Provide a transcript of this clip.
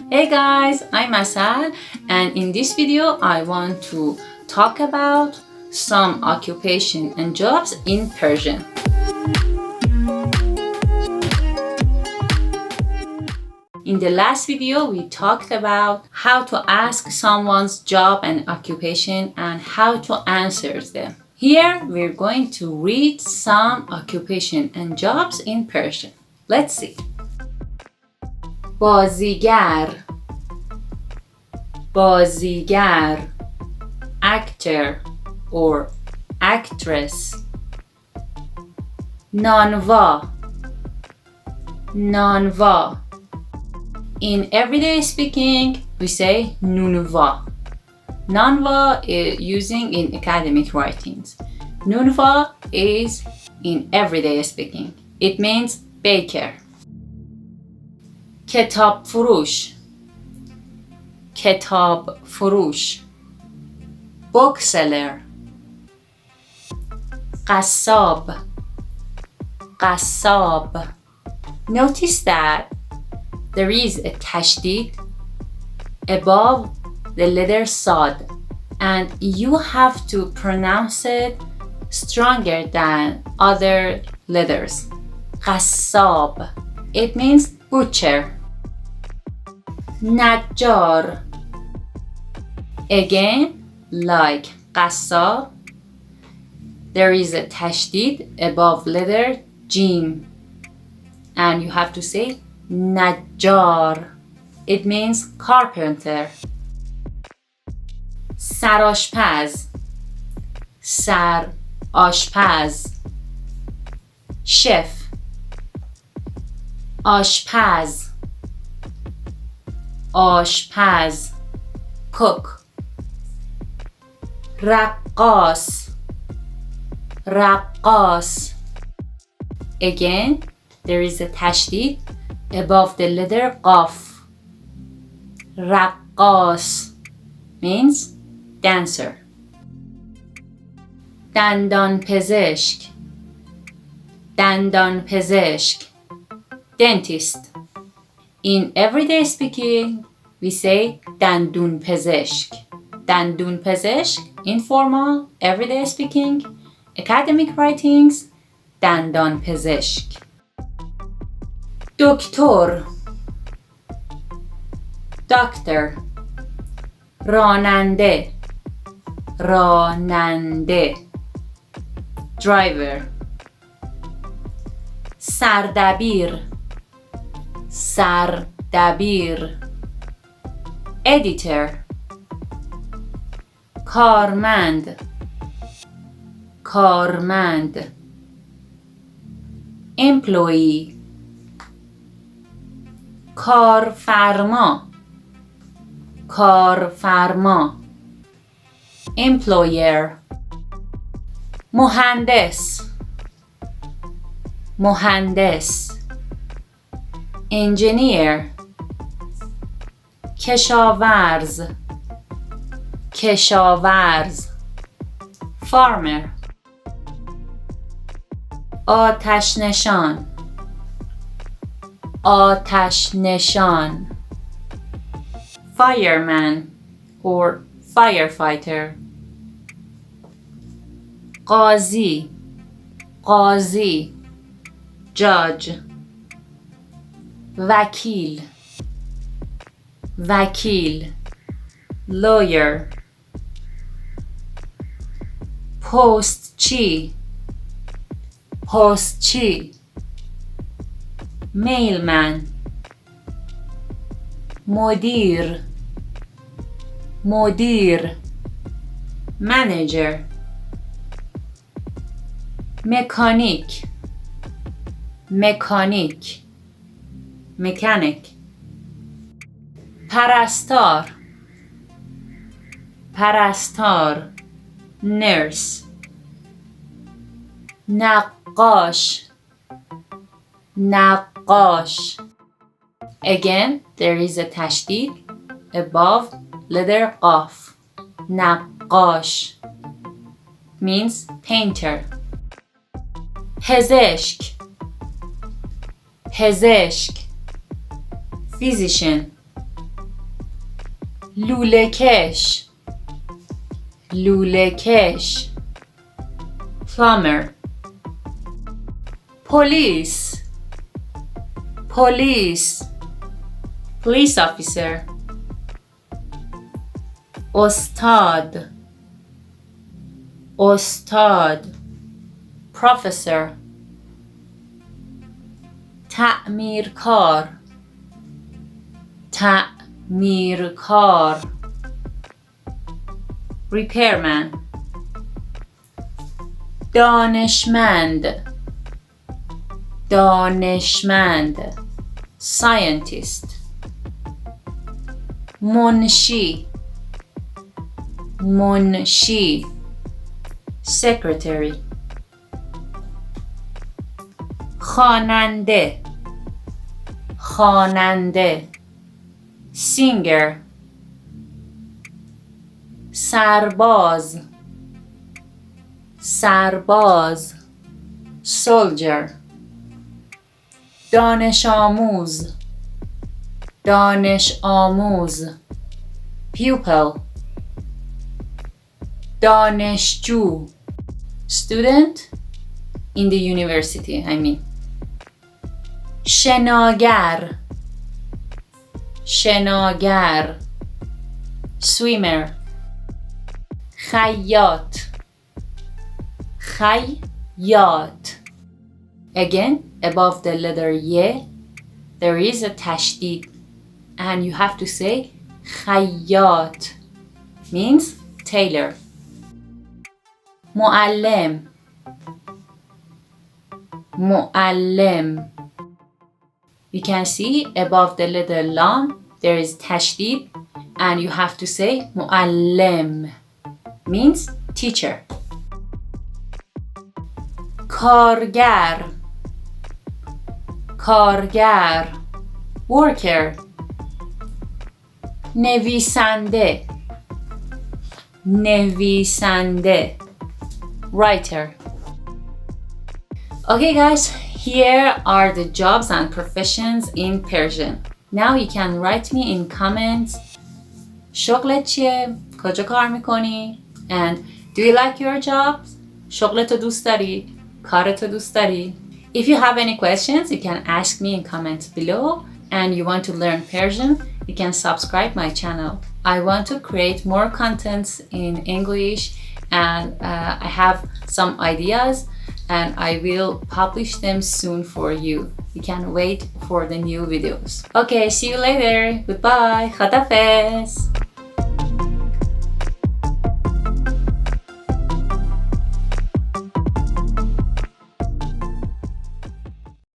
Hey guys, I'm Asal, and in this video I want to talk about some occupation and jobs in Persian. In the last video we talked about how to ask someone's job and occupation and how to answer them. Here we're going to read some occupation and jobs in Persian. Let's see. بازیگر بازیگر actor or actress نانوا نانوا In everyday speaking we say نونوا Nanva is using in academic writings. Nunva is in everyday speaking. It means baker. کتاب فروش کتاب فروش bookseller قصاب قصاب Notice that there is a tashdid above the letter sad and you have to pronounce it stronger than other letters. قصاب It means butcher. نجار Again, like قصاب, there is a tashdid above letter jim and you have to say نجار. It means carpenter. سرآشپز سرآشپز chef آشپز آشپز cook رقاص رقاص Again, there is a tashdid above the letter قاف رقاص means dancer. دندان پزشک دندان پزشک dentist. In everyday speaking, we say دندون پزشک. دندون پزشک, informal, everyday speaking, academic writings, دندان پزشک. دکتر doctor. راننده راننده driver. سردبیر سردبیر editor. کارمند کارمند employee. کارفرما کارفرما employer. مهندس مهندس engineer. کشاورز کشاورز farmer. آتش نشان آتش نشان fireman or firefighter. قاضی قاضی judge. وکیل وکیل lawyer. پستچی پستچی mailman. مدیر مدیر manager. مکانیک مکانیک mechanic. پرستار پرستار nurse. نقاش نقاش Again, there is a tashdid above letter قاف. نقاش means painter. پزشک پزشک physician. لوله‌کش لوله‌کش plumber police police officer استاد professor تعمیرکار repairman دانشمند scientist منشی secretary خواننده singer سرباز soldier دانش آموز pupil دانشجو student in the university I mean شناگر swimmer خیاط again above the letter ye there is a tashdid and you have to say خیاط means tailor معلم you can see above the letter lam there is tashdid and you have to say معلم means teacher کارگر worker نویسنده writer okay guys here are the jobs and professions in Persian now you can write me in comments شغلت چیه؟ کجا کار میکنی؟ and do you like your jobs؟ شغلتو دوست داری؟ کارتو دوست داری؟ If you have any questions, you can ask me in comments below and you want to learn Persian, you can subscribe my channel. I want to create more contents in English and I have some ideas and I will publish them soon for you. You can wait for the new videos. Okay, see you later. Goodbye. Khatafez.